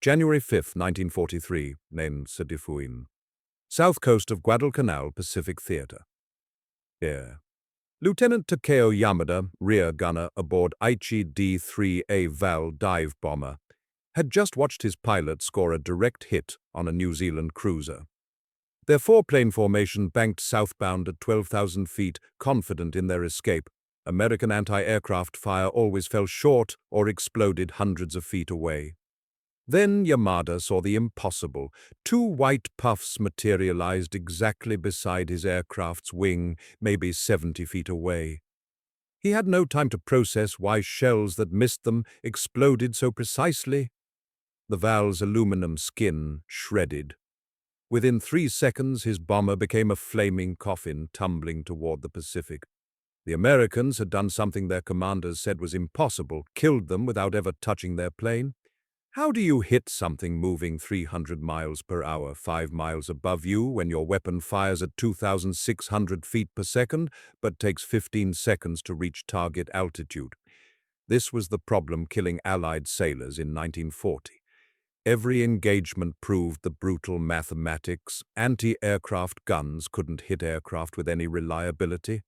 January 5, 1943, named Sedifuin. South coast of Guadalcanal, Pacific Theater. Air. Lieutenant Takeo Yamada, rear gunner aboard Aichi D-3A Val dive bomber, had just watched his pilot score a direct hit on a New Zealand cruiser. Their four-plane formation banked southbound at 12,000 feet, confident in their escape. American anti-aircraft fire always fell short or exploded hundreds of feet away. Then Yamada saw the impossible. Two white puffs materialized exactly beside his aircraft's wing, maybe 70 feet away. He had no time to process why shells that missed them exploded so precisely. The Val's aluminum skin shredded. Within 3 seconds, his bomber became a flaming coffin tumbling toward the Pacific. The Americans had done something their commanders said was impossible, killed them without ever touching their plane. How do you hit something moving 300 miles per hour, 5 miles above you, when your weapon fires at 2,600 feet per second, but takes 15 seconds to reach target altitude? This was the problem killing Allied sailors in 1940. Every engagement proved the brutal mathematics. Anti-aircraft guns couldn't hit aircraft with any reliability,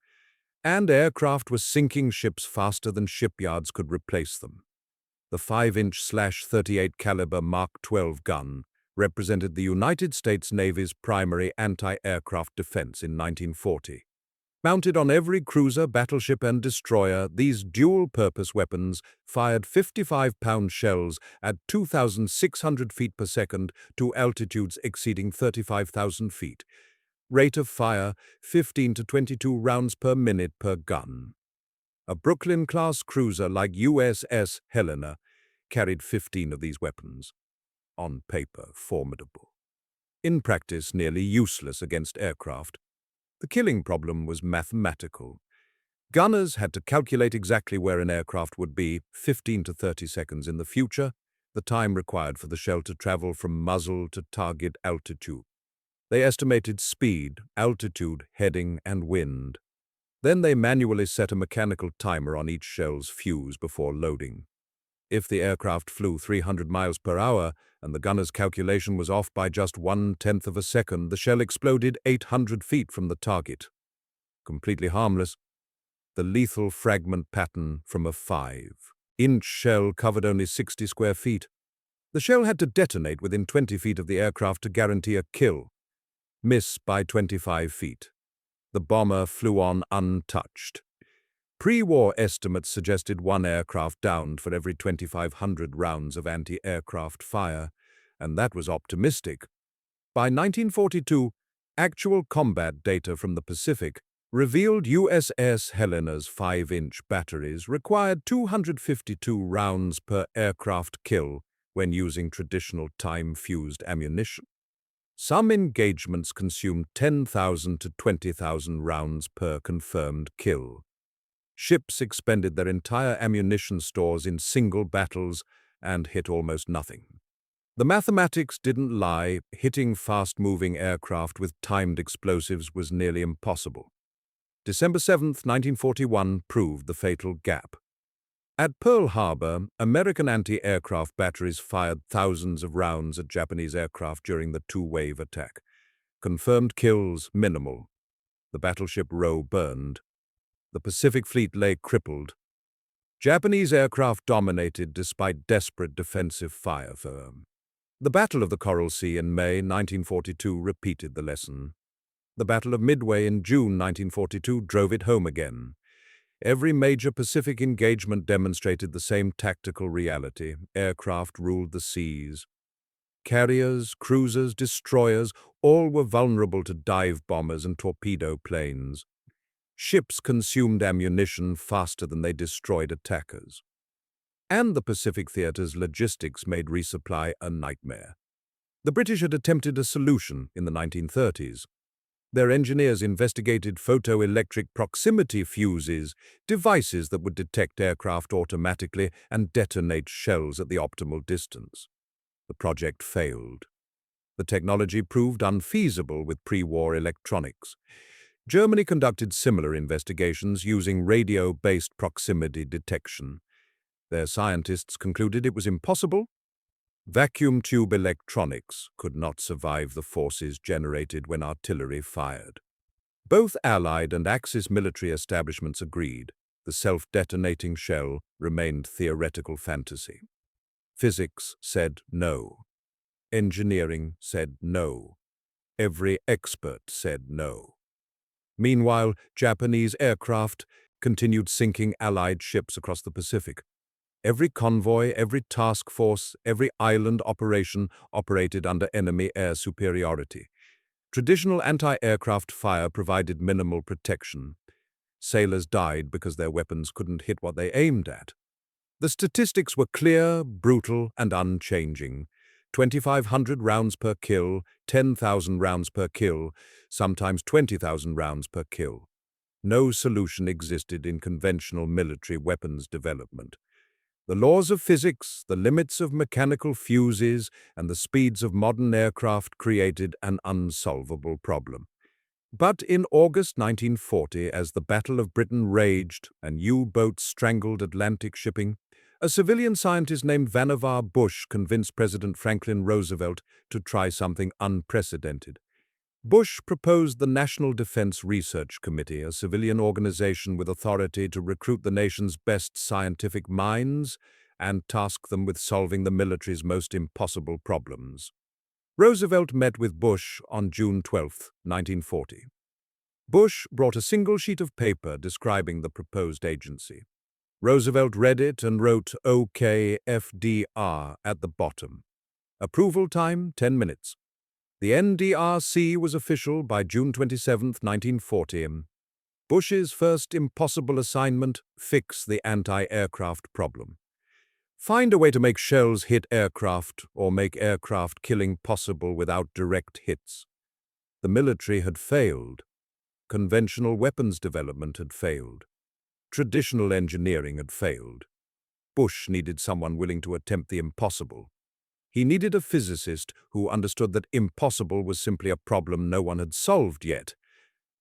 and aircraft were sinking ships faster than shipyards could replace them. The 5-inch/38 caliber Mark 12 gun represented the United States Navy's primary anti-aircraft defense in 1940. Mounted on every cruiser, battleship, and destroyer, these dual-purpose weapons fired 55-pound shells at 2,600 feet per second to altitudes exceeding 35,000 feet. Rate of fire, 15 to 22 rounds per minute per gun. A Brooklyn-class cruiser like USS Helena carried 15 of these weapons. On paper, formidable. In practice, nearly useless against aircraft. The killing problem was mathematical. Gunners had to calculate exactly where an aircraft would be 15 to 30 seconds in the future, the time required for the shell to travel from muzzle to target altitude. They estimated speed, altitude, heading, and wind. Then they manually set a mechanical timer on each shell's fuse before loading. If the aircraft flew 300 miles per hour and the gunner's calculation was off by just 1/10 of a second, the shell exploded 800 feet from the target. Completely harmless, the lethal fragment pattern from a 5-inch shell covered only 60 square feet. The shell had to detonate within 20 feet of the aircraft to guarantee a kill. Miss by 25 feet. The bomber flew on untouched. Pre-war estimates suggested one aircraft downed for every 2,500 rounds of anti-aircraft fire, and that was optimistic. By 1942, actual combat data from the Pacific revealed USS Helena's 5-inch batteries required 252 rounds per aircraft kill when using traditional time-fused ammunition. Some engagements consumed 10,000 to 20,000 rounds per confirmed kill. Ships expended their entire ammunition stores in single battles and hit almost nothing. The mathematics didn't lie. Hitting fast-moving aircraft with timed explosives was nearly impossible. December 7, 1941 proved the fatal gap. At Pearl Harbor, American anti-aircraft batteries fired thousands of rounds at Japanese aircraft during the two-wave attack. Confirmed kills minimal. The battleship Roe burned. The Pacific Fleet lay crippled. Japanese aircraft dominated despite desperate defensive fire. The Battle of the Coral Sea in May 1942 repeated the lesson. The Battle of Midway in June 1942 drove it home again. Every major Pacific engagement demonstrated the same tactical reality. Aircraft ruled the seas. Carriers, cruisers, destroyers, all were vulnerable to dive bombers and torpedo planes. Ships consumed ammunition faster than they destroyed attackers. And the Pacific theater's logistics made resupply a nightmare. The British had attempted a solution in the 1930s. Their engineers investigated photoelectric proximity fuses, devices that would detect aircraft automatically and detonate shells at the optimal distance. The project failed. The technology proved unfeasible with pre-war electronics. Germany conducted similar investigations using radio-based proximity detection. Their scientists concluded it was impossible. Vacuum tube electronics could not survive the forces generated when artillery fired. Both Allied and Axis military establishments agreed the self-detonating shell remained theoretical fantasy. Physics said no. Engineering said no. Every expert said no. Meanwhile, Japanese aircraft continued sinking Allied ships across the Pacific. Every convoy, every task force, every island operation operated under enemy air superiority. Traditional anti-aircraft fire provided minimal protection. Sailors died because their weapons couldn't hit what they aimed at. The statistics were clear, brutal, and unchanging. 2,500 rounds per kill, 10,000 rounds per kill, sometimes 20,000 rounds per kill. No solution existed in conventional military weapons development. The laws of physics, the limits of mechanical fuses, and the speeds of modern aircraft created an unsolvable problem. But in August 1940, as the Battle of Britain raged and U-boats strangled Atlantic shipping, a civilian scientist named Vannevar Bush convinced President Franklin Roosevelt to try something unprecedented. Bush proposed the National Defense Research Committee, a civilian organization with authority to recruit the nation's best scientific minds and task them with solving the military's most impossible problems. Roosevelt met with Bush on June 12, 1940. Bush brought a single sheet of paper describing the proposed agency. Roosevelt read it and wrote OK FDR at the bottom. Approval time, 10 minutes. The NDRC was official by June 27, 1940. Bush's first impossible assignment: fix the anti-aircraft problem. Find a way to make shells hit aircraft or make aircraft killing possible without direct hits. The military had failed. Conventional weapons development had failed. Traditional engineering had failed. Bush needed someone willing to attempt the impossible. He needed a physicist who understood that impossible was simply a problem no one had solved yet.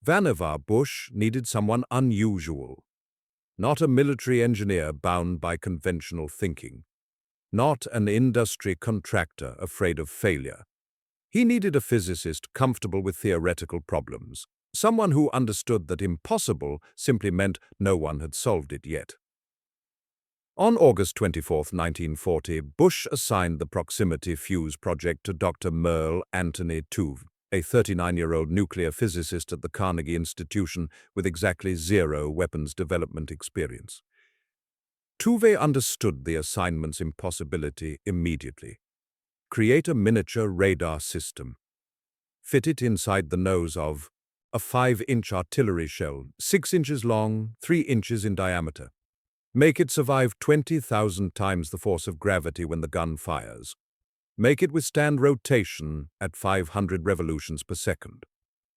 Vannevar Bush needed someone unusual. Not a military engineer bound by conventional thinking. Not an industry contractor afraid of failure. He needed a physicist comfortable with theoretical problems. Someone who understood that impossible simply meant no one had solved it yet. On August 24, 1940, Bush assigned the proximity fuse project to Dr. Merle Anthony Tuve, a 39-year-old nuclear physicist at the Carnegie Institution with exactly zero weapons development experience. Tuve understood the assignment's impossibility immediately. Create a miniature radar system. Fit it inside the nose of a 5-inch artillery shell, 6 inches long, 3 inches in diameter. Make it survive 20,000 times the force of gravity when the gun fires. Make it withstand rotation at 500 revolutions per second.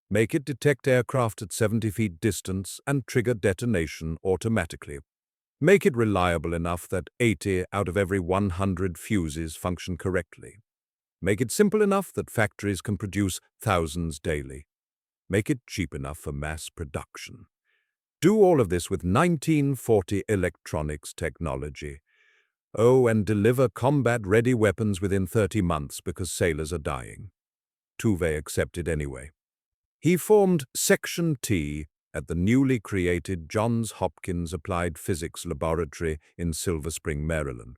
Make it detect aircraft at 70 feet distance and trigger detonation automatically. Make it reliable enough that 80 out of every 100 fuses function correctly. Make it simple enough that factories can produce thousands daily. Make it cheap enough for mass production. Do all of this with 1940 electronics technology. Oh, and deliver combat-ready weapons within 30 months because sailors are dying. Tuve accepted anyway. He formed Section T at the newly created Johns Hopkins Applied Physics Laboratory in Silver Spring, Maryland.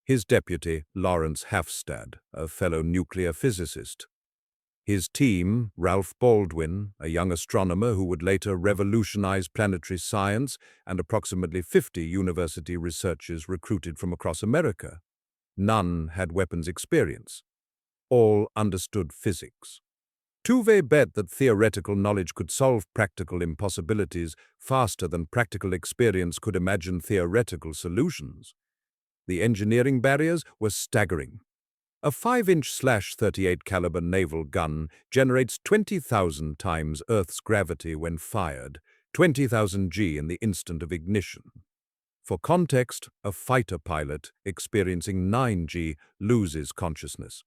His deputy, Lawrence Hafstad, a fellow nuclear physicist. His team, Ralph Baldwin, a young astronomer who would later revolutionize planetary science, and approximately 50 university researchers recruited from across America. None had weapons experience. All understood physics. Tuve bet that theoretical knowledge could solve practical impossibilities faster than practical experience could imagine theoretical solutions. The engineering barriers were staggering. A 5-inch /38 caliber naval gun generates 20,000 times Earth's gravity when fired, 20,000 G in the instant of ignition. For context, a fighter pilot experiencing 9 G loses consciousness.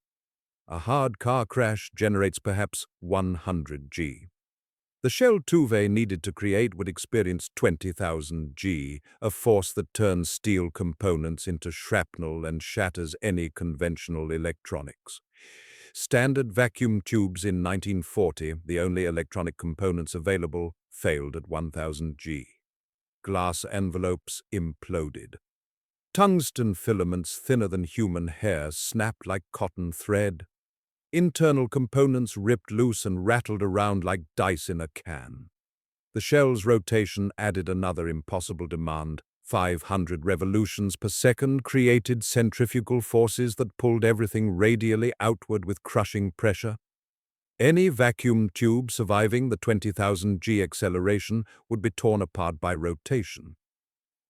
A hard car crash generates perhaps 100 G. The shell Tuve needed to create would experience 20,000 G, a force that turns steel components into shrapnel and shatters any conventional electronics. Standard vacuum tubes in 1940, the only electronic components available, failed at 1,000 G. Glass envelopes imploded. Tungsten filaments thinner than human hair snapped like cotton thread. Internal components ripped loose and rattled around like dice in a can. The shell's rotation added another impossible demand. 500 revolutions per second created centrifugal forces that pulled everything radially outward with crushing pressure. Any vacuum tube surviving the 20,000 G acceleration would be torn apart by rotation.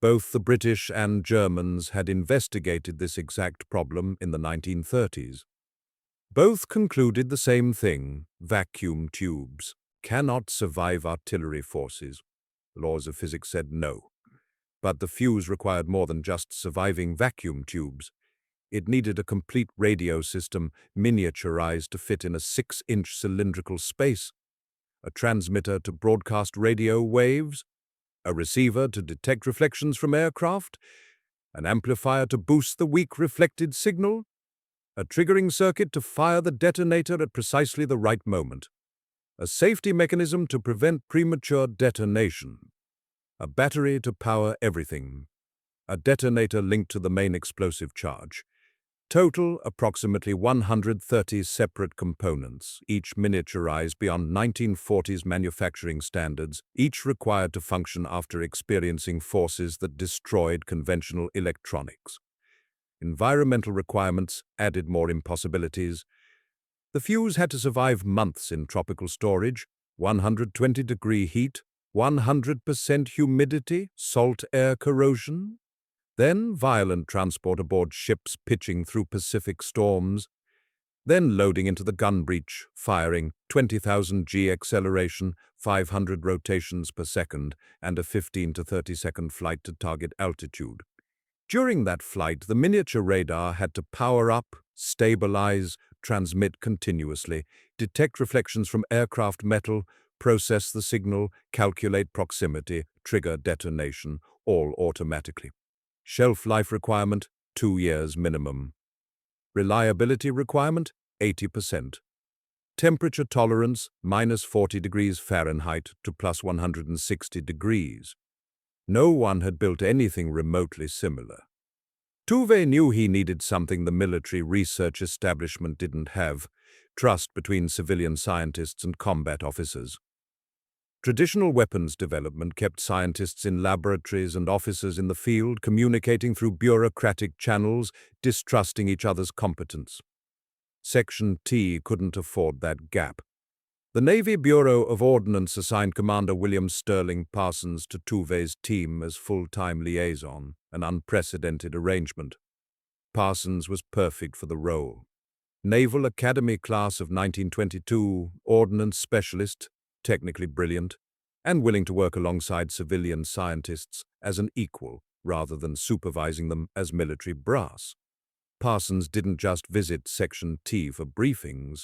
Both the British and Germans had investigated this exact problem in the 1930s. Both concluded the same thing: vacuum tubes cannot survive artillery forces. The laws of physics said no. But the fuse required more than just surviving vacuum tubes. It needed a complete radio system, miniaturized to fit in a 6-inch cylindrical space, a transmitter to broadcast radio waves, a receiver to detect reflections from aircraft, an amplifier to boost the weak reflected signal, a triggering circuit to fire the detonator at precisely the right moment, a safety mechanism to prevent premature detonation, a battery to power everything, a detonator linked to the main explosive charge. Total, approximately 130 separate components, each miniaturized beyond 1940s manufacturing standards, each required to function after experiencing forces that destroyed conventional electronics. Environmental requirements added more impossibilities. The fuse had to survive months in tropical storage, 120-degree heat, 100% humidity, salt air corrosion. Then violent transport aboard ships pitching through Pacific storms. Then loading into the gun breech, firing, 20,000 G acceleration, 500 rotations per second, and a 15 to 30-second flight to target altitude. During that flight, the miniature radar had to power up, stabilize, transmit continuously, detect reflections from aircraft metal, process the signal, calculate proximity, trigger detonation, all automatically. Shelf life requirement, 2 years minimum. Reliability requirement, 80%. Temperature tolerance, minus 40 degrees Fahrenheit to plus 160 degrees. No one had built anything remotely similar. Tuve knew he needed something the military research establishment didn't have: trust between civilian scientists and combat officers. Traditional weapons development kept scientists in laboratories and officers in the field communicating through bureaucratic channels, distrusting each other's competence. Section T couldn't afford that gap. The Navy Bureau of Ordnance assigned Commander William Sterling Parsons to Tuve's team as full-time liaison, an unprecedented arrangement. Parsons was perfect for the role. Naval Academy class of 1922, ordnance specialist, technically brilliant, and willing to work alongside civilian scientists as an equal rather than supervising them as military brass. Parsons didn't just visit Section T for briefings.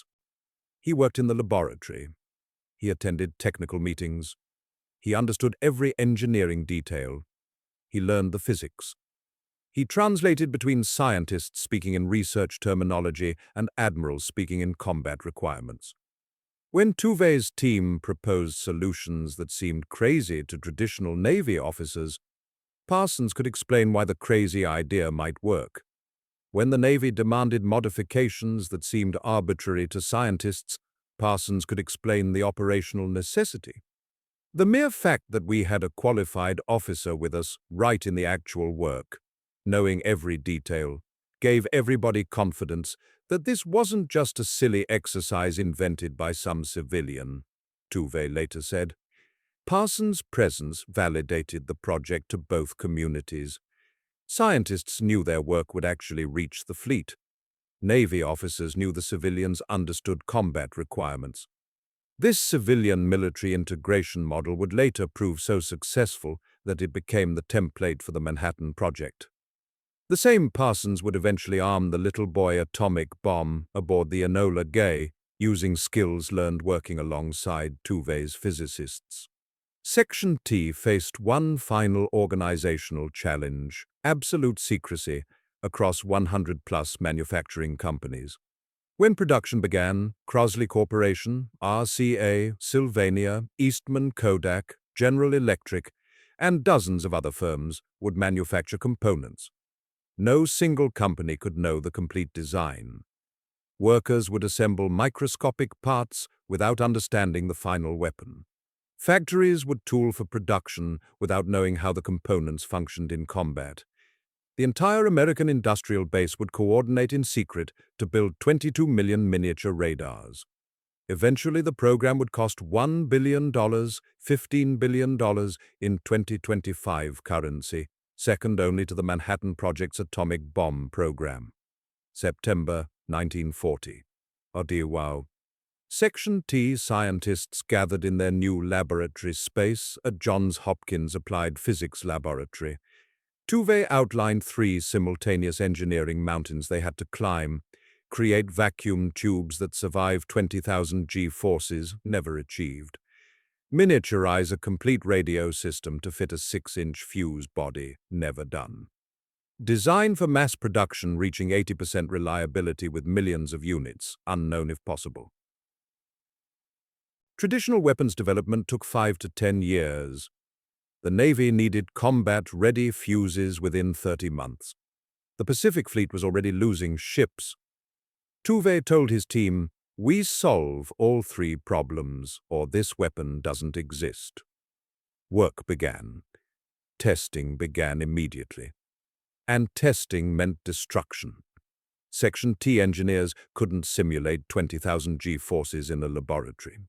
He worked in the laboratory. He attended technical meetings. He understood every engineering detail. He learned the physics. He translated between scientists speaking in research terminology and admirals speaking in combat requirements. When Tuve's team proposed solutions that seemed crazy to traditional Navy officers, Parsons could explain why the crazy idea might work. When the Navy demanded modifications that seemed arbitrary to scientists, Parsons could explain the operational necessity. The mere fact that we had a qualified officer with us right in the actual work, knowing every detail, gave everybody confidence that this wasn't just a silly exercise invented by some civilian, Tuve later said. Parsons' presence validated the project to both communities. Scientists knew their work would actually reach the fleet. Navy officers knew the civilians understood combat requirements. This civilian-military integration model would later prove so successful that it became the template for the Manhattan Project. The same Parsons would eventually arm the little boy atomic bomb aboard the Enola Gay, using skills learned working alongside Tuve's physicists. Section T faced one final organizational challenge: absolute secrecy across 100-plus manufacturing companies. When production began, Crosley Corporation, RCA, Sylvania, Eastman Kodak, General Electric, and dozens of other firms would manufacture components. No single company could know the complete design. Workers would assemble microscopic parts without understanding the final weapon. Factories would tool for production without knowing how the components functioned in combat. The entire American industrial base would coordinate in secret to build 22 million miniature radars. Eventually, the program would cost $1 billion, $15 billion in 2025 currency, second only to the Manhattan Project's atomic bomb program. September 1940. Wow. Section T scientists gathered in their new laboratory space at Johns Hopkins Applied Physics Laboratory. Tuve outlined 3 simultaneous engineering mountains they had to climb: create vacuum tubes that survive 20,000 G-forces, never achieved; miniaturize a complete radio system to fit a 6-inch fuse body, never done; design for mass production reaching 80% reliability with millions of units, unknown if possible. Traditional weapons development took 5 to 10 years. The Navy needed combat-ready fuses within 30 months. The Pacific Fleet was already losing ships. Tuve told his team, "We solve all 3 problems, or this weapon doesn't exist." Work began. Testing began immediately. And testing meant destruction. Section T engineers couldn't simulate 20,000 G-forces in a laboratory.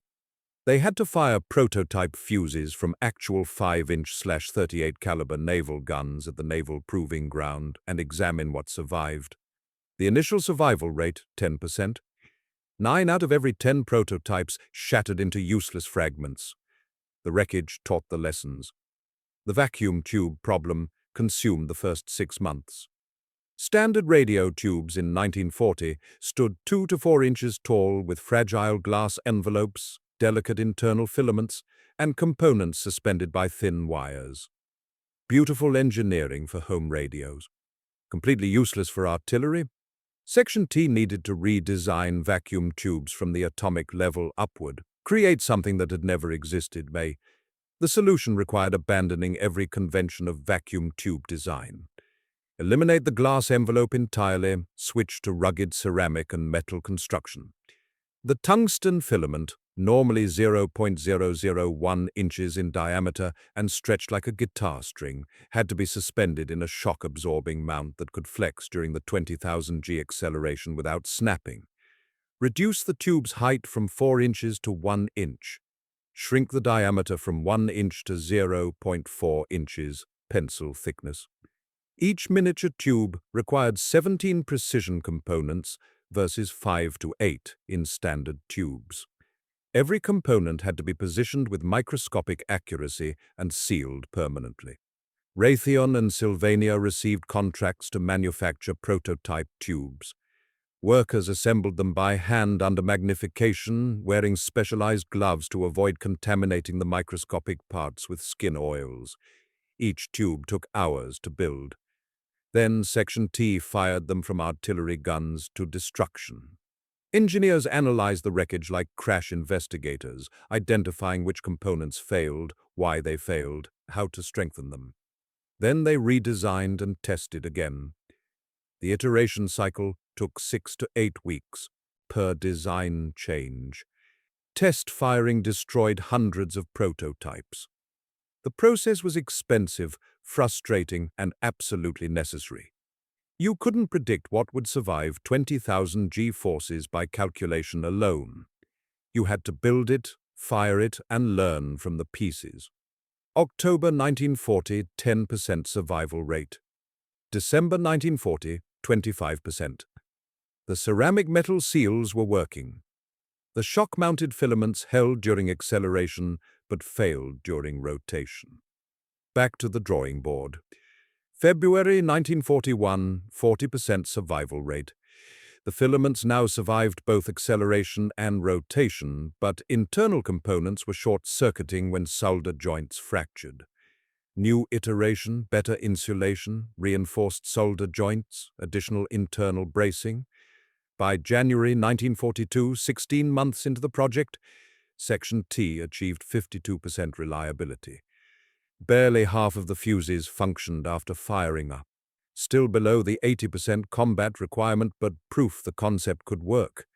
They had to fire prototype fuses from actual 5-inch/38 caliber naval guns at the Naval Proving Ground and examine what survived. The initial survival rate, 10%. 9 out of every 10 prototypes shattered into useless fragments. The wreckage taught the lessons. The vacuum tube problem consumed the first 6 months. Standard radio tubes in 1940 stood 2 to 4 inches tall with fragile glass envelopes, delicate internal filaments, and components suspended by thin wires. Beautiful engineering for home radios. Completely useless for artillery. Section T needed to redesign vacuum tubes from the atomic level upward, create something that had never existed. The solution required abandoning every convention of vacuum tube design. Eliminate the glass envelope entirely, switch to rugged ceramic and metal construction. The tungsten filament, normally 0.001 inches in diameter and stretched like a guitar string, had to be suspended in a shock-absorbing mount that could flex during the 20,000 G acceleration without snapping. Reduce the tube's height from 4 inches to 1 inch. Shrink the diameter from 1 inch to 0.4 inches, pencil thickness. Each miniature tube required 17 precision components versus 5 to 8 in standard tubes. Every component had to be positioned with microscopic accuracy and sealed permanently. Raytheon and Sylvania received contracts to manufacture prototype tubes. Workers assembled them by hand under magnification, wearing specialized gloves to avoid contaminating the microscopic parts with skin oils. Each tube took hours to build. Then Section T fired them from artillery guns to destruction. Engineers analyzed the wreckage like crash investigators, identifying which components failed, why they failed, how to strengthen them. Then they redesigned and tested again. The iteration cycle took 6 to 8 weeks per design change. Test firing destroyed hundreds of prototypes. The process was expensive, frustrating, and absolutely necessary. You couldn't predict what would survive 20,000 G-forces by calculation alone. You had to build it, fire it, and learn from the pieces. October 1940, 10% survival rate. December 1940, 25%. The ceramic metal seals were working. The shock-mounted filaments held during acceleration but failed during rotation. Back to the drawing board. February 1941, 40% survival rate. The filaments now survived both acceleration and rotation, but internal components were short-circuiting when solder joints fractured. New iteration, better insulation, reinforced solder joints, additional internal bracing. By January 1942, 16 months into the project, Section T achieved 52% reliability. Barely half of the fuses functioned after firing up. Still below the 80% combat requirement, but proof the concept could work.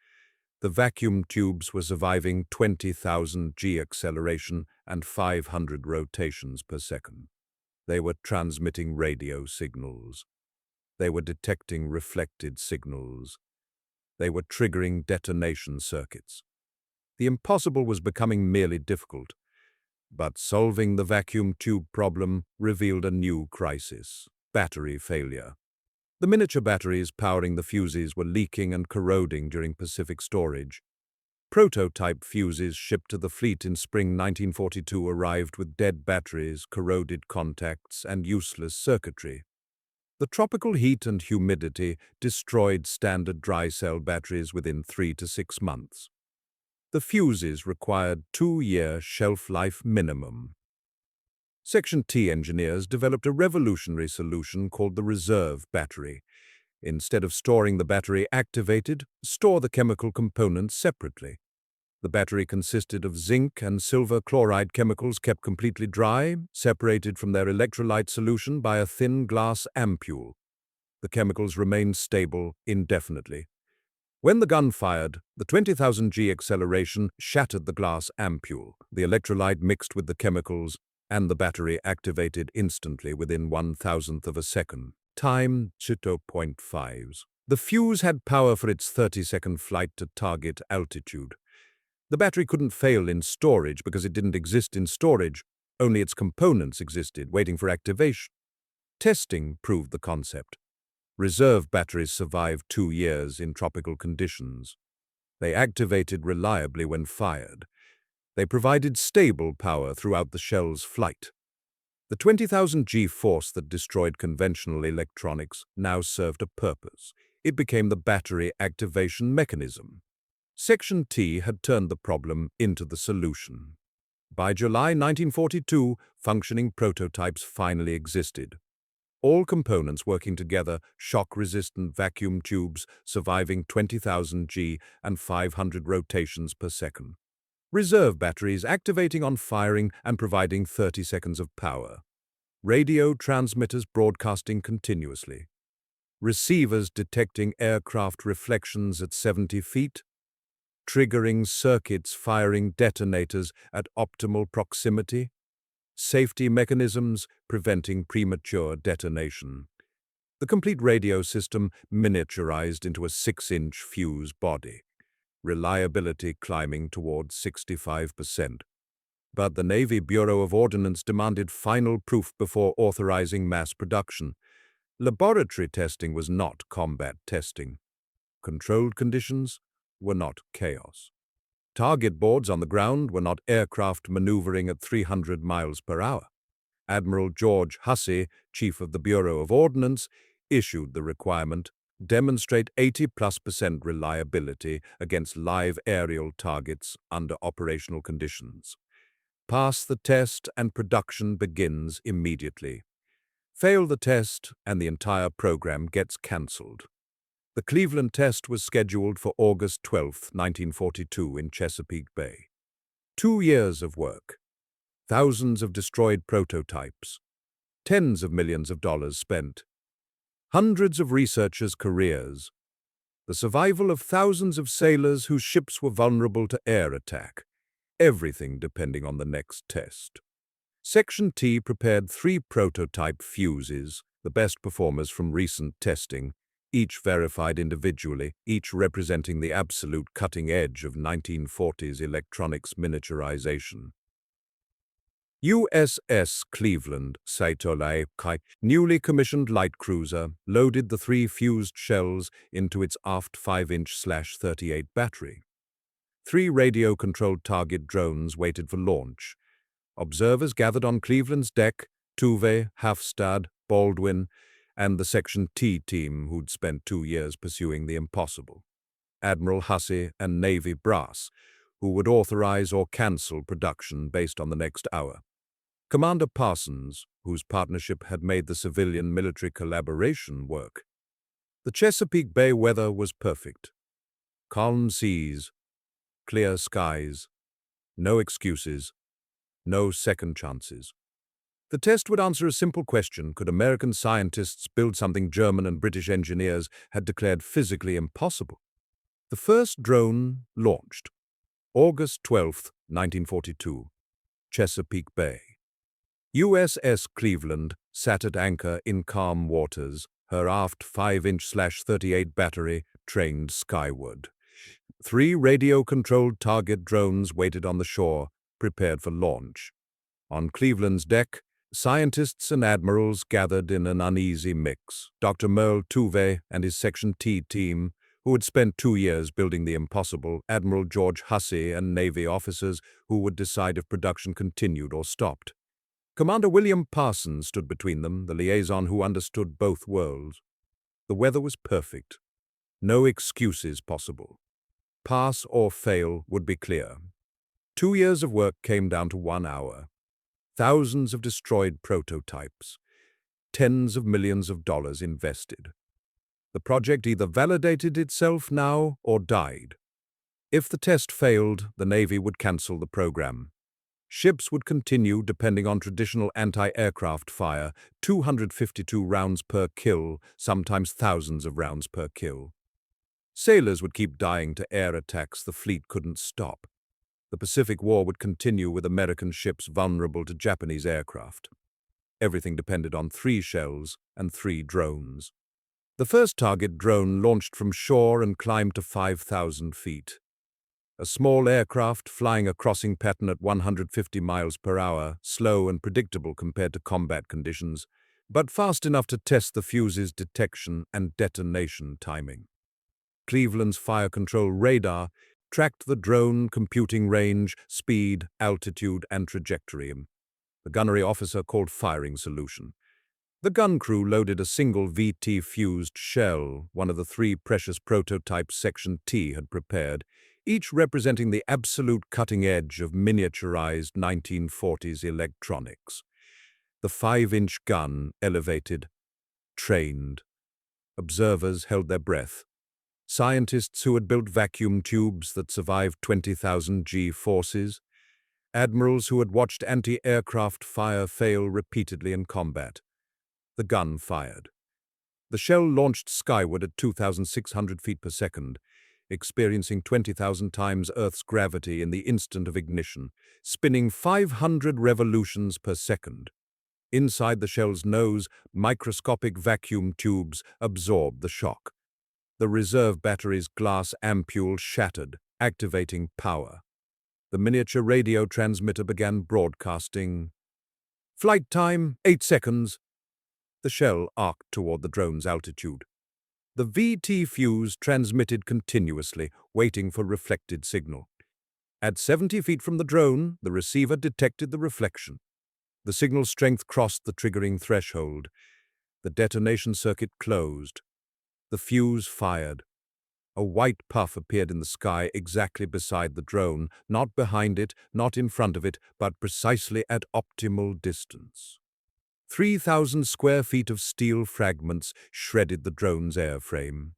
The vacuum tubes were surviving 20,000 G acceleration and 500 rotations per second. They were transmitting radio signals. They were detecting reflected signals. They were triggering detonation circuits. The impossible was becoming merely difficult. But solving the vacuum tube problem revealed a new crisis: battery failure. The miniature batteries powering the fuses were leaking and corroding during Pacific storage. Prototype fuses shipped to the fleet in spring 1942 arrived with dead batteries, corroded contacts, and useless circuitry. The tropical heat and humidity destroyed standard dry cell batteries within 3 to 6 months. The fuses required 2-year shelf life minimum. Section T engineers developed a revolutionary solution called the reserve battery. Instead of storing the battery activated, store the chemical components separately. The battery consisted of zinc and silver chloride chemicals kept completely dry, separated from their electrolyte solution by a thin glass ampule. The chemicals remained stable indefinitely. When the gun fired, the 20,000 G acceleration shattered the glass ampule. The electrolyte mixed with the chemicals, and the battery activated instantly within 1,000th of a second. Time, 0.5. The fuse had power for its 30-second flight to target altitude. The battery couldn't fail in storage because it didn't exist in storage, only its components existed, waiting for activation. Testing proved the concept. Reserve batteries survived 2 years in tropical conditions. They activated reliably when fired. They provided stable power throughout the shell's flight. The 20,000 G force that destroyed conventional electronics now served a purpose. It became the battery activation mechanism. Section T had turned the problem into the solution. By July 1942, functioning prototypes finally existed. All components working together, shock-resistant vacuum tubes surviving 20,000 G and 500 rotations per second. Reserve batteries activating on firing and providing 30 seconds of power. Radio transmitters broadcasting continuously. Receivers detecting aircraft reflections at 70 feet. Triggering circuits firing detonators at optimal proximity. Safety mechanisms preventing premature detonation. The complete radio system miniaturized into a 6-inch fuse body. Reliability climbing towards 65%. But the Navy Bureau of Ordnance demanded final proof before authorizing mass production. Laboratory testing was not combat testing. Controlled conditions were not chaos. Target boards on the ground were not aircraft maneuvering at 300 miles per hour. Admiral George Hussey, Chief of the Bureau of Ordnance, issued the requirement: demonstrate 80+% reliability against live aerial targets under operational conditions. Pass the test and production begins immediately. Fail the test and the entire program gets cancelled. The Cleveland test was scheduled for August 12, 1942 in Chesapeake Bay. 2 years of work. Thousands of destroyed prototypes. Tens of millions of dollars spent. Hundreds of researchers' careers. The survival of thousands of sailors whose ships were vulnerable to air attack. Everything depending on the next test. Section T prepared 3 prototype fuses, the best performers from recent testing, each verified individually, each representing the absolute cutting edge of 1940s electronics miniaturization. USS Cleveland, Saitolai Kai, newly commissioned light cruiser, loaded the 3 fused shells into its aft 5-inch/38 battery. 3 radio-controlled target drones waited for launch. Observers gathered on Cleveland's deck: Tuve, Hafstad, Baldwin, and the Section T team who'd spent 2 years pursuing the impossible. Admiral Hussey and Navy brass, who would authorize or cancel production based on the next hour. Commander Parsons, whose partnership had made the civilian-military collaboration work. The Chesapeake Bay weather was perfect. Calm seas, clear skies, no excuses, no second chances. The test would answer a simple question: could American scientists build something German and British engineers had declared physically impossible? The first drone launched. August 12, 1942, Chesapeake Bay. USS Cleveland sat at anchor in calm waters, her aft 5-inch/38 battery trained skyward. 3 radio-controlled target drones waited on the shore, prepared for launch. On Cleveland's deck, scientists and admirals gathered in an uneasy mix. Dr. Merle Tuve and his Section T team, who had spent 2 years building the impossible, Admiral George Hussey, and Navy officers who would decide if production continued or stopped. Commander William Parsons stood between them, the liaison who understood both worlds. The weather was perfect. No excuses possible. Pass or fail would be clear. 2 years of work came down to 1 hour. Thousands of destroyed prototypes. Tens of millions of dollars invested. The project either validated itself now or died. If the test failed, the Navy would cancel the program. Ships would continue depending on traditional anti-aircraft fire, 252 rounds per kill, sometimes thousands of rounds per kill. Sailors would keep dying to air attacks the fleet couldn't stop. The Pacific War would continue with American ships vulnerable to Japanese aircraft. Everything depended on 3 shells and 3 drones. The first target drone launched from shore and climbed to 5,000 feet. A small aircraft flying a crossing pattern at 150 miles per hour, slow and predictable compared to combat conditions, but fast enough to test the fuze's detection and detonation timing. Cleveland's fire control radar tracked the drone, computing range, speed, altitude, and trajectory. The gunnery officer called firing solution. The gun crew loaded a single VT-fused shell, one of the 3 precious prototypes Section T had prepared, each representing the absolute cutting edge of miniaturized 1940s electronics. The 5-inch gun elevated, trained. Observers held their breath. Scientists who had built vacuum tubes that survived 20,000 G-forces. Admirals who had watched anti-aircraft fire fail repeatedly in combat. The gun fired. The shell launched skyward at 2,600 feet per second, experiencing 20,000 times Earth's gravity in the instant of ignition, spinning 500 revolutions per second. Inside the shell's nose, microscopic vacuum tubes absorbed the shock. The reserve battery's glass ampule shattered, activating power. The miniature radio transmitter began broadcasting. Flight time, 8 seconds. The shell arced toward the drone's altitude. The VT fuse transmitted continuously, waiting for reflected signal. At 70 feet from the drone, the receiver detected the reflection. The signal strength crossed the triggering threshold. The detonation circuit closed. The fuse fired. A white puff appeared in the sky exactly beside the drone, not behind it, not in front of it, but precisely at optimal distance. 3,000 square feet of steel fragments shredded the drone's airframe.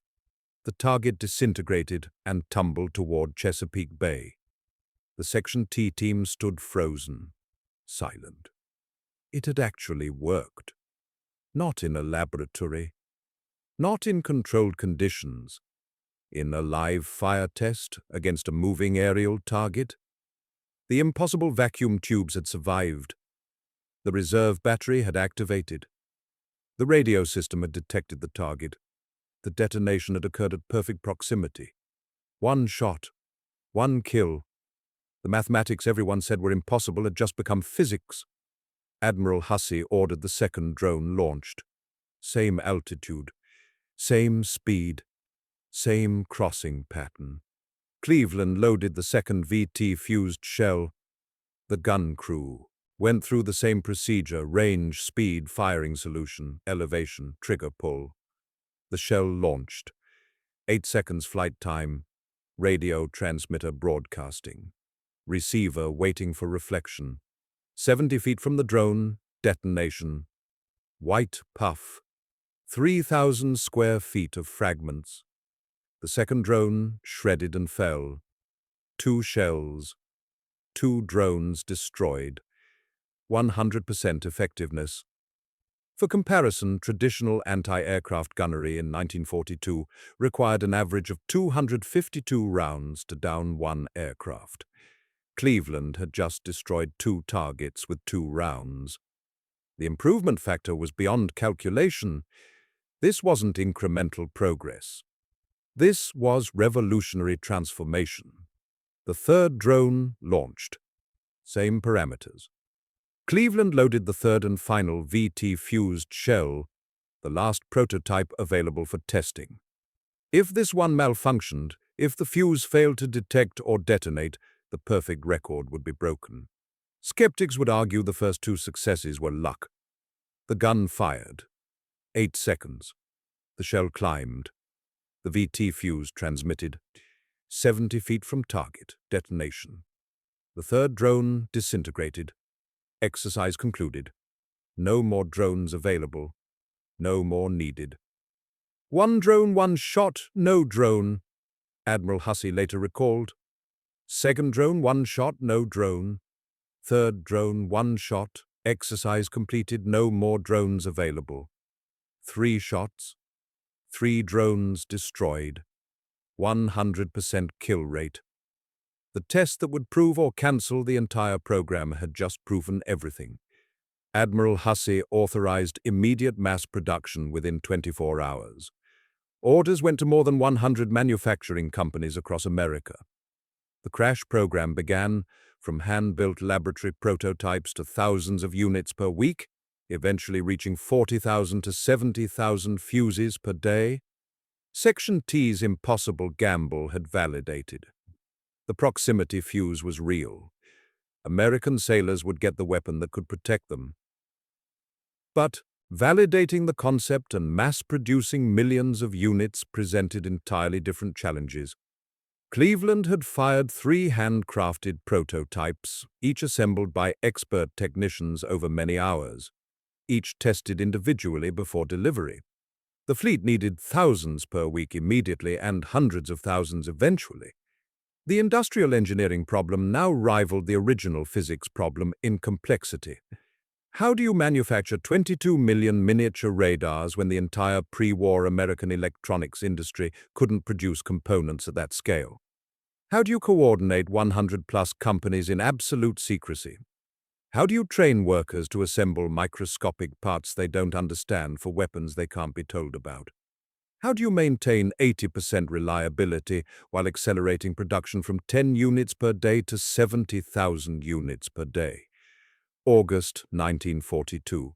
The target disintegrated and tumbled toward Chesapeake Bay. The Section T team stood frozen, silent. It had actually worked. Not in a laboratory, not in controlled conditions, in a live fire test against a moving aerial target. The impossible vacuum tubes had survived. The reserve battery had activated. The radio system had detected the target. The detonation had occurred at perfect proximity. 1 shot, 1 kill. The mathematics everyone said were impossible had just become physics. Admiral Hussey ordered the second drone launched. Same altitude, same speed, same crossing pattern. Cleveland loaded the second VT-fused shell. The gun crew Went through the same procedure: range, speed, firing solution, elevation, trigger pull. The shell launched. 8 seconds flight time. Radio transmitter broadcasting. Receiver waiting for reflection. 70 feet from the drone, detonation. White puff. 3,000 square feet of fragments. The second drone shredded and fell. 2 shells. 2 drones destroyed. 100% effectiveness. For comparison, traditional anti-aircraft gunnery in 1942 required an average of 252 rounds to down 1 aircraft. Cleveland had just destroyed 2 targets with 2 rounds. The improvement factor was beyond calculation. This wasn't incremental progress. This was revolutionary transformation. The third drone launched. Same parameters. Cleveland loaded the third and final VT-fused shell, the last prototype available for testing. If this one malfunctioned, if the fuse failed to detect or detonate, the perfect record would be broken. Skeptics would argue the first 2 successes were luck. The gun fired. 8 seconds. The shell climbed. The VT fuse transmitted. 70 feet from target. Detonation. The third drone disintegrated. Exercise concluded. No more drones available. No more needed. 1 drone, 1 shot, no drone, Admiral Hussey later recalled. Second drone, 1 shot, no drone. Third drone, 1 shot. Exercise completed, no more drones available. 3 shots. 3 drones destroyed. 100% kill rate. The test that would prove or cancel the entire program had just proven everything. Admiral Hussey authorized immediate mass production within 24 hours. Orders went to more than 100 manufacturing companies across America. The crash program began from hand-built laboratory prototypes to thousands of units per week, eventually reaching 40,000 to 70,000 fuses per day. Section T's impossible gamble had validated. The proximity fuse was real. American sailors would get the weapon that could protect them. But validating the concept and mass-producing millions of units presented entirely different challenges. Cleveland had fired 3 handcrafted prototypes, each assembled by expert technicians over many hours, each tested individually before delivery. The fleet needed thousands per week immediately and hundreds of thousands eventually. The industrial engineering problem now rivaled the original physics problem in complexity. How do you manufacture 22 million miniature radars when the entire pre-war American electronics industry couldn't produce components at that scale? How do you coordinate 100-plus companies in absolute secrecy? How do you train workers to assemble microscopic parts they don't understand for weapons they can't be told about? How do you maintain 80% reliability while accelerating production from 10 units per day to 70,000 units per day? August 1942.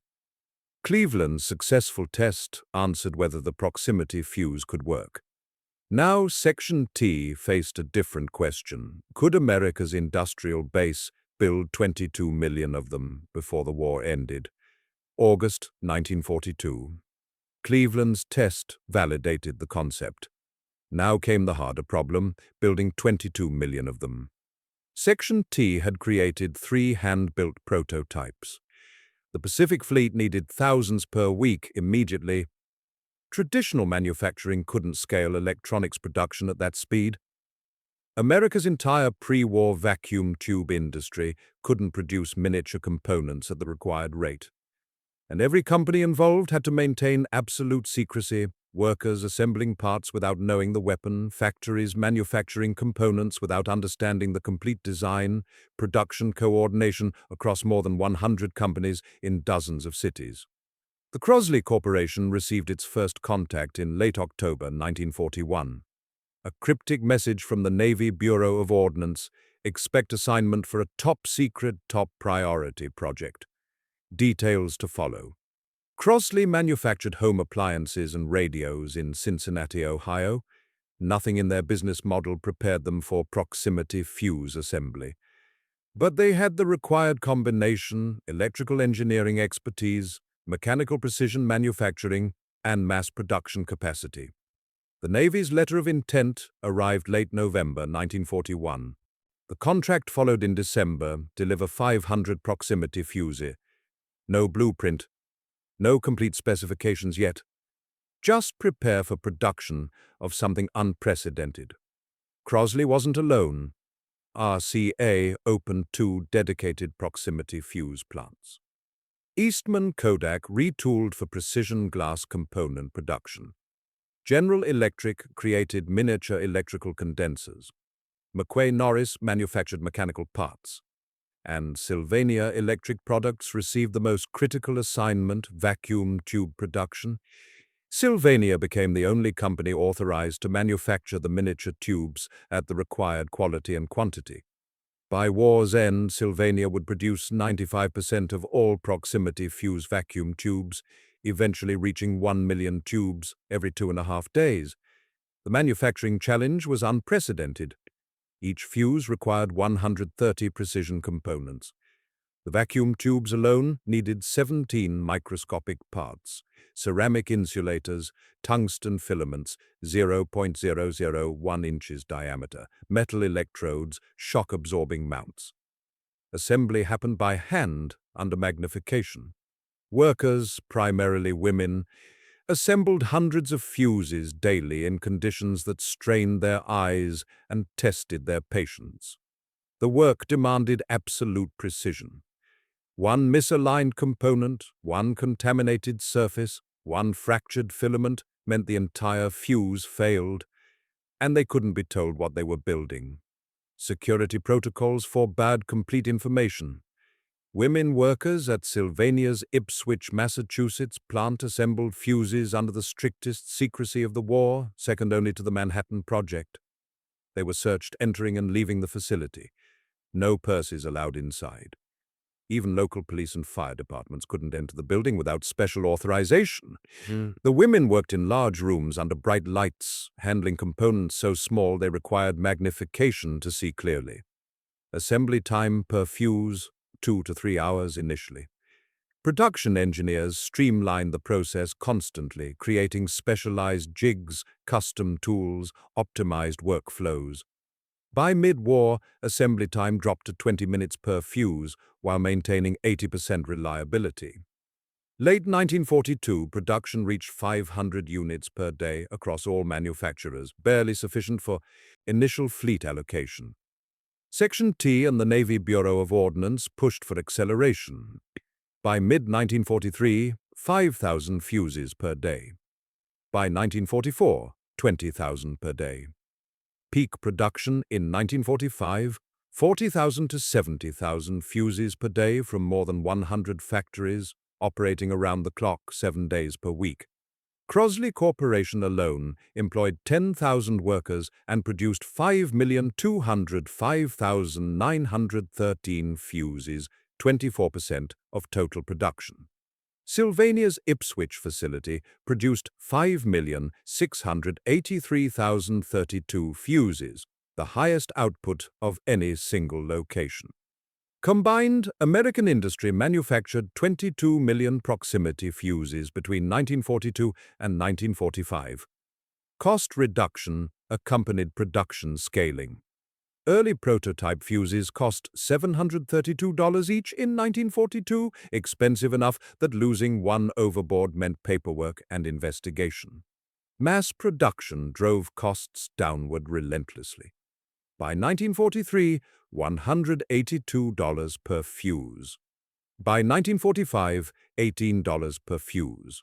Cleveland's successful test answered whether the proximity fuse could work. Now Section T faced a different question. Could America's industrial base build 22 million of them before the war ended? August 1942. Cleveland's test validated the concept. Now came the harder problem, building 22 million of them. Section T had created 3 hand-built prototypes. The Pacific Fleet needed thousands per week immediately. Traditional manufacturing couldn't scale electronics production at that speed. America's entire pre-war vacuum tube industry couldn't produce miniature components at the required rate. And every company involved had to maintain absolute secrecy, workers assembling parts without knowing the weapon, factories manufacturing components without understanding the complete design, production coordination across more than 100 companies in dozens of cities. The Crosley Corporation received its first contact in late October 1941. A cryptic message from the Navy Bureau of Ordnance: expect assignment for a top-secret, top-priority project. Details to follow. Crosley manufactured home appliances and radios in Cincinnati, Ohio. Nothing in their business model prepared them for proximity fuse assembly. But they had the required combination: electrical engineering expertise, mechanical precision manufacturing, and mass production capacity. The Navy's letter of intent arrived late November 1941. The contract followed in December: deliver 500 proximity fuses. No blueprint, no complete specifications yet. Just prepare for production of something unprecedented. Crosley wasn't alone. RCA opened 2 dedicated proximity fuse plants. Eastman Kodak retooled for precision glass component production. General Electric created miniature electrical condensers. McQuay Norris manufactured mechanical parts. And Sylvania Electric Products received the most critical assignment: vacuum tube production. Sylvania became the only company authorized to manufacture the miniature tubes at the required quality and quantity. By war's end, Sylvania would produce 95% of all proximity fuse vacuum tubes, eventually reaching 1 million tubes every 2.5 days. The manufacturing challenge was unprecedented. Each fuse required 130 precision components. The vacuum tubes alone needed 17 microscopic parts: ceramic insulators, tungsten filaments, 0.001 inches diameter, metal electrodes, shock-absorbing mounts. Assembly happened by hand under magnification. Workers, primarily women, assembled hundreds of fuses daily in conditions that strained their eyes and tested their patience. The work demanded absolute precision. One misaligned component, one contaminated surface, one fractured filament meant the entire fuse failed, and they couldn't be told what they were building. Security protocols forbade complete information. Women workers at Sylvania's Ipswich, Massachusetts plant assembled fuses under the strictest secrecy of the war, second only to the Manhattan Project. They were searched entering and leaving the facility. No purses allowed inside. Even local police and fire departments couldn't enter the building without special authorization. The women worked in large rooms under bright lights, handling components so small they required magnification to see clearly. Assembly time per fuse, 2 to 3 hours initially. Production engineers streamlined the process constantly, creating specialized jigs, custom tools, optimized workflows. By mid-war, assembly time dropped to 20 minutes per fuse while maintaining 80% reliability. Late 1942, production reached 500 units per day across all manufacturers, barely sufficient for initial fleet allocation. Section T and the Navy Bureau of Ordnance pushed for acceleration. By mid-1943, 5,000 fuses per day. By 1944, 20,000 per day. Peak production in 1945, 40,000 to 70,000 fuses per day from more than 100 factories, operating around the clock 7 days per week. Crosley Corporation alone employed 10,000 workers and produced 5,205,913 fuses, 24% of total production. Sylvania's Ipswich facility produced 5,683,032 fuses, the highest output of any single location. Combined, American industry manufactured 22 million proximity fuses between 1942 and 1945. Cost reduction accompanied production scaling. Early prototype fuses cost $732 each in 1942, expensive enough that losing one overboard meant paperwork and investigation. Mass production drove costs downward relentlessly. By 1943, $182 per fuse. By 1945, $18 per fuse.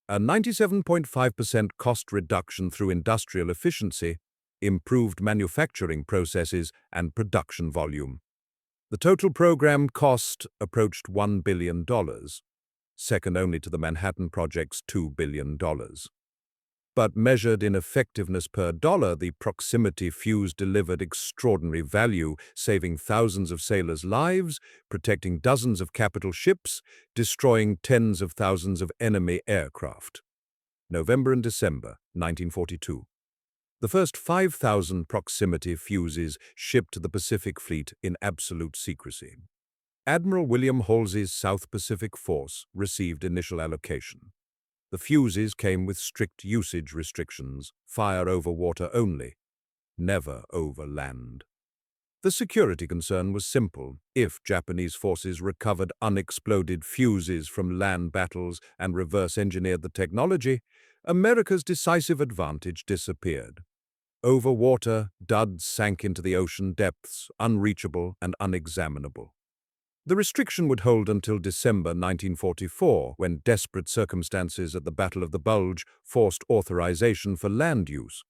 A 97.5% cost reduction through industrial efficiency, improved manufacturing processes, and production volume. The total program cost approached $1 billion, second only to the Manhattan Project's $2 billion. But measured in effectiveness per dollar, the proximity fuse delivered extraordinary value, saving thousands of sailors' lives, protecting dozens of capital ships, destroying tens of thousands of enemy aircraft. November and December 1942. The first 5,000 proximity fuses shipped to the Pacific Fleet in absolute secrecy. Admiral William Halsey's South Pacific Force received initial allocation. The fuses came with strict usage restrictions, fire over water only, never over land. The security concern was simple. If Japanese forces recovered unexploded fuses from land battles and reverse-engineered the technology, America's decisive advantage disappeared. Over water, duds sank into the ocean depths, unreachable and unexaminable. The restriction would hold until December 1944, when desperate circumstances at the Battle of the Bulge forced authorization for land use.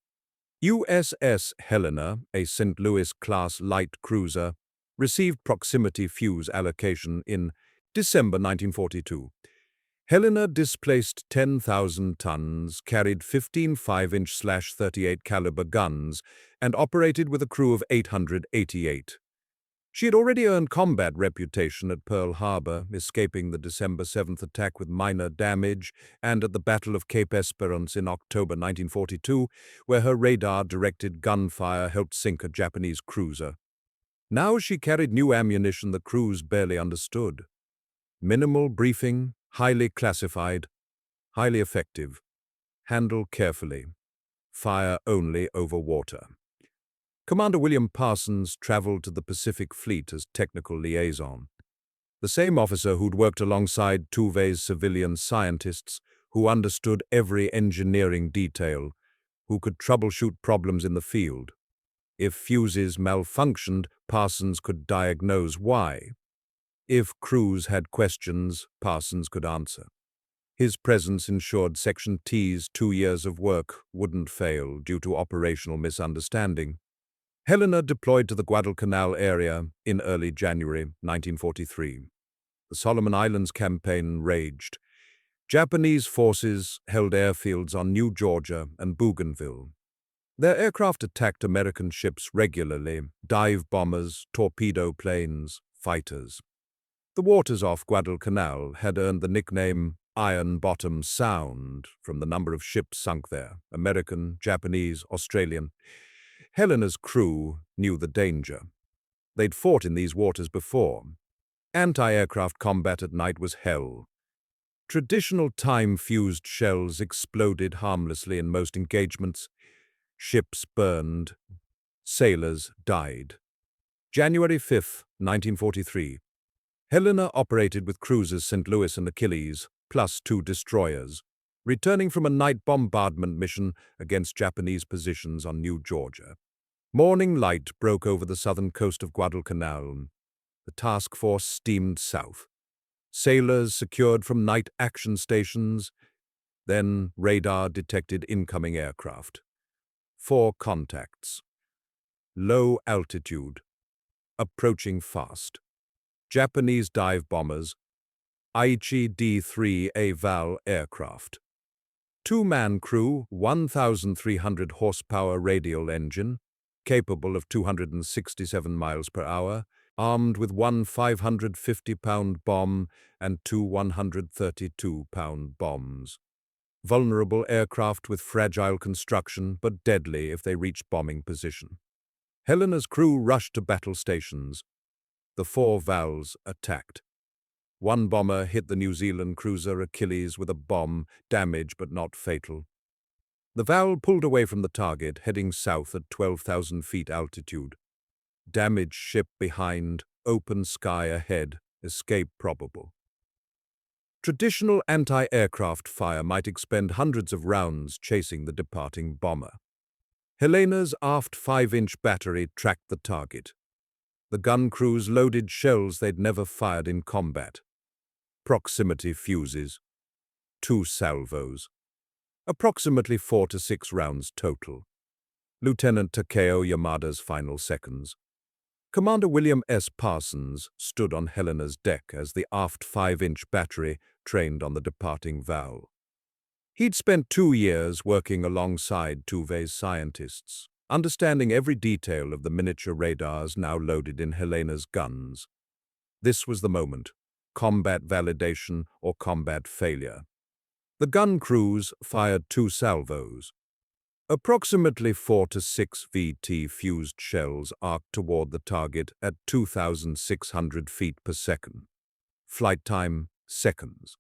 USS Helena, a St. Louis-class light cruiser, received proximity fuse allocation in December 1942. Helena displaced 10,000 tons, carried 15 5-inch/38 caliber guns, and operated with a crew of 888. She had already earned combat reputation at Pearl Harbor, escaping the December 7th attack with minor damage, and at the Battle of Cape Esperance in October 1942, where her radar-directed gunfire helped sink a Japanese cruiser. Now she carried new ammunition the crews barely understood. Minimal briefing, highly classified, highly effective. Handle carefully. Fire only over water. Commander William Parsons traveled to the Pacific Fleet as technical liaison. The same officer who'd worked alongside Tuve's civilian scientists, who understood every engineering detail, who could troubleshoot problems in the field. If fuses malfunctioned, Parsons could diagnose why. If crews had questions, Parsons could answer. His presence ensured Section T's 2 years of work wouldn't fail due to operational misunderstanding. Helena deployed to the Guadalcanal area in early January 1943. The Solomon Islands campaign raged. Japanese forces held airfields on New Georgia and Bougainville. Their aircraft attacked American ships regularly, dive bombers, torpedo planes, fighters. The waters off Guadalcanal had earned the nickname Iron Bottom Sound from the number of ships sunk there, American, Japanese, Australian. Helena's crew knew the danger. They'd fought in these waters before. Anti-aircraft combat at night was hell. Traditional time-fused shells exploded harmlessly in most engagements. Ships burned. Sailors died. January 5, 1943. Helena operated with cruisers St. Louis and Achilles, plus 2 destroyers, returning from a night bombardment mission against Japanese positions on New Georgia. Morning light broke over the southern coast of Guadalcanal. The task force steamed south. Sailors secured from night action stations. Then radar detected incoming aircraft. 4 contacts. Low altitude. Approaching fast. Japanese dive bombers. Aichi D-3A Val aircraft. 2-man crew, 1,300 horsepower radial engine, capable of 267 miles per hour, armed with one 550-pound bomb and 2 132-pound bombs. Vulnerable aircraft with fragile construction, but deadly if they reached bombing position. Helena's crew rushed to battle stations. The 4 Vals attacked. 1 bomber hit the New Zealand cruiser Achilles with a bomb, damage but not fatal. The Val pulled away from the target, heading south at 12,000 feet altitude. Damaged ship behind, open sky ahead, escape probable. Traditional anti-aircraft fire might expend hundreds of rounds chasing the departing bomber. Helena's aft 5-inch battery tracked the target. The gun crews loaded shells they'd never fired in combat. Proximity fuses. 2 salvos. Approximately 4 to 6 rounds total. Lieutenant Takeo Yamada's final seconds. Commander William S. Parsons stood on Helena's deck as the aft 5-inch battery trained on the departing Val. He'd spent 2 years working alongside Tuve's scientists, understanding every detail of the miniature radars now loaded in Helena's guns. This was the moment. Combat validation or combat failure. The gun crews fired 2 salvos. Approximately 4 to 6 VT fused shells arced toward the target at 2,600 feet per second. Flight time, seconds.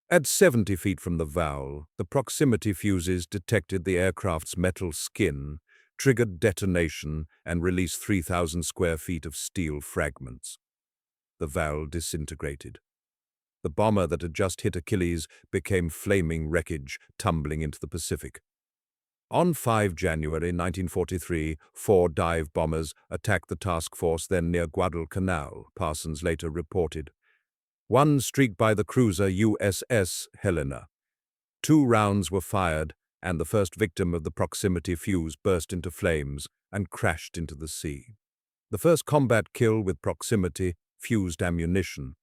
At 70 feet from the valve, the proximity fuses detected the aircraft's metal skin, triggered detonation, and released 3,000 square feet of steel fragments. The valve disintegrated. The bomber that had just hit Achilles became flaming wreckage, tumbling into the Pacific. On 5 January 1943, 4 dive bombers attacked the task force then near Guadalcanal, Parsons later reported. One streaked by the cruiser USS Helena. 2 rounds were fired, and the first victim of the proximity fuse burst into flames and crashed into the sea. The first combat kill with proximity fused ammunition.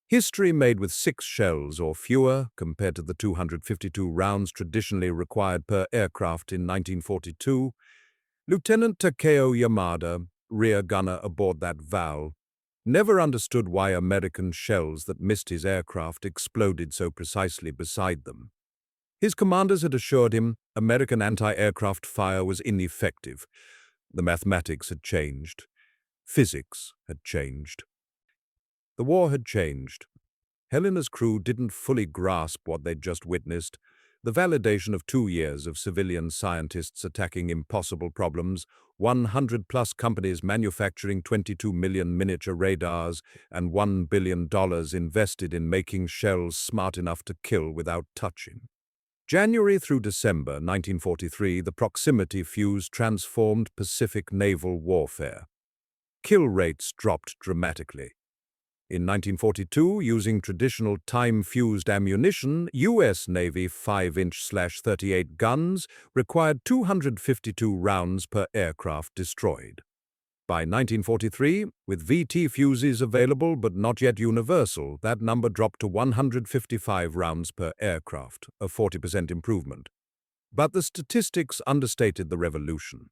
History made with 6 shells or fewer compared to the 252 rounds traditionally required per aircraft in 1942. Lieutenant Takeo Yamada, rear gunner aboard that VAL, never understood why American shells that missed his aircraft exploded so precisely beside them. His commanders had assured him American anti-aircraft fire was ineffective. The mathematics had changed. Physics had changed. The war had changed. Helena's crew didn't fully grasp what they'd just witnessed, the validation of 2 years of civilian scientists attacking impossible problems, 100-plus companies manufacturing 22 million miniature radars, and $1 billion invested in making shells smart enough to kill without touching. January through December 1943, the proximity fuse transformed Pacific naval warfare. Kill rates dropped dramatically. In 1942, using traditional time-fused ammunition, U.S. Navy 5-inch/38 guns required 252 rounds per aircraft destroyed. By 1943, with VT fuses available but not yet universal, that number dropped to 155 rounds per aircraft, a 40% improvement. But the statistics understated the revolution.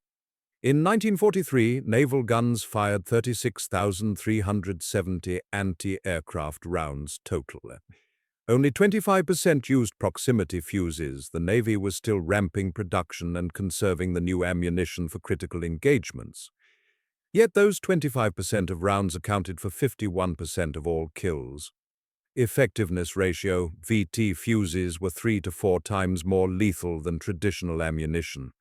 In 1943, naval guns fired 36,370 anti-aircraft rounds total. Only 25% used proximity fuses. The Navy was still ramping production and conserving the new ammunition for critical engagements. Yet those 25% of rounds accounted for 51% of all kills. Effectiveness ratio, VT fuses were 3 to 4 times more lethal than traditional ammunition.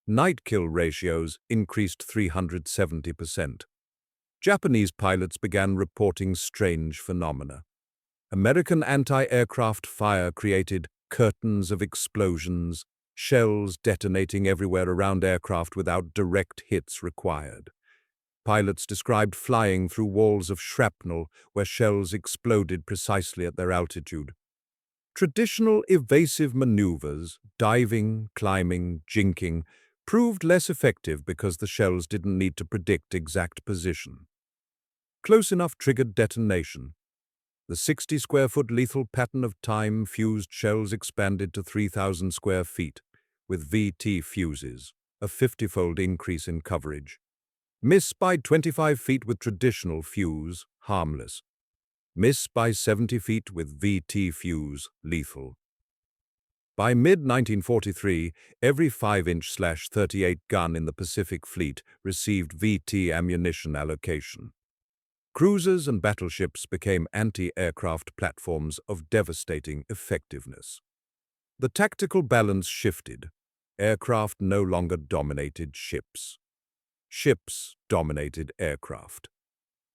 Night kill ratios increased 370%. Japanese pilots began reporting strange phenomena. American anti-aircraft fire created curtains of explosions, shells detonating everywhere around aircraft without direct hits required. Pilots described flying through walls of shrapnel where shells exploded precisely at their altitude. Traditional evasive maneuvers, diving, climbing, jinking, proved less effective because the shells didn't need to predict exact position. Close enough triggered detonation. The 60-square-foot lethal pattern of time-fused shells expanded to 3,000 square feet, with VT fuses, a 50-fold increase in coverage. Miss by 25 feet with traditional fuse, harmless. Miss by 70 feet with VT fuse, lethal. By mid-1943, every 5-inch/38 gun in the Pacific Fleet received VT ammunition allocation. Cruisers and battleships became anti-aircraft platforms of devastating effectiveness. The tactical balance shifted. Aircraft no longer dominated ships. Ships dominated aircraft.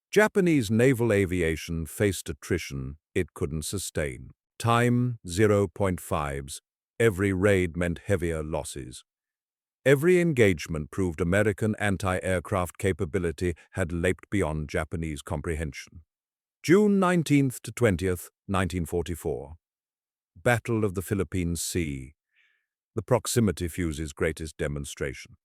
Japanese naval aviation faced attrition it couldn't sustain. Time 0.5s. Every raid meant heavier losses. Every engagement proved American anti-aircraft capability had leaped beyond Japanese comprehension. June 19th to 20th, 1944. Battle of the Philippine Sea. The proximity fuse's greatest demonstration.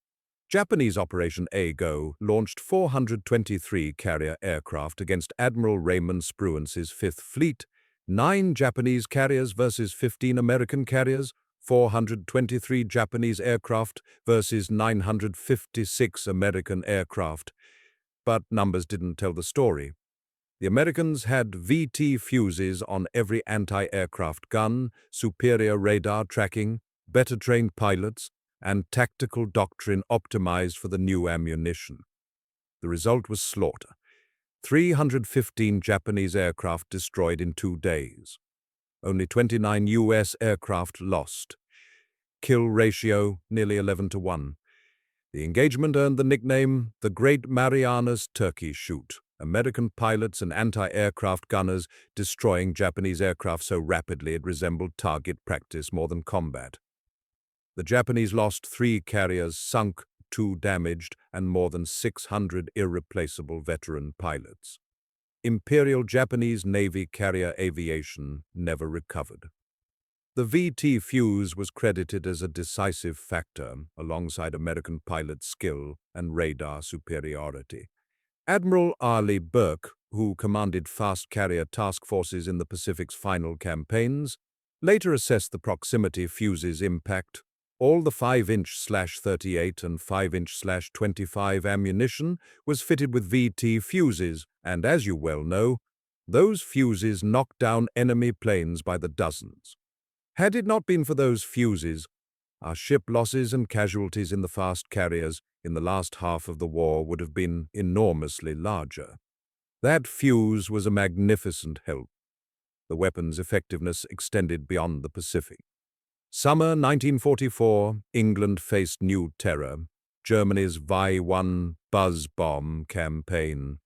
Japanese Operation A-Go launched 423 carrier aircraft against Admiral Raymond Spruance's Fifth Fleet, 9 Japanese carriers versus 15 American carriers, 423 Japanese aircraft versus 956 American aircraft. But numbers didn't tell the story. The Americans had VT fuses on every anti-aircraft gun, superior radar tracking, better trained pilots, and tactical doctrine optimized for the new ammunition. The result was slaughter. 315 Japanese aircraft destroyed in 2 days. Only 29 U.S. aircraft lost. Kill ratio nearly 11-1. The engagement earned the nickname the Great Marianas Turkey Shoot. American pilots and anti-aircraft gunners destroying Japanese aircraft so rapidly it resembled target practice more than combat. The Japanese lost 3 carriers, sunk 2 damaged, and more than 600 irreplaceable veteran pilots. Imperial Japanese Navy carrier aviation never recovered. The VT fuze was credited as a decisive factor alongside American pilot skill and radar superiority. Admiral Arleigh Burke, who commanded fast carrier task forces in the Pacific's final campaigns, later assessed the proximity fuze's impact. All the 5-inch/38 and 5-inch/25 ammunition was fitted with VT fuses, and as you well know, those fuses knocked down enemy planes by the dozens. Had it not been for those fuses, our ship losses and casualties in the fast carriers in the last half of the war would have been enormously larger. That fuse was a magnificent help. The weapon's effectiveness extended beyond the Pacific. Summer 1944, England faced new terror, Germany's Vi-1 buzz bomb campaign.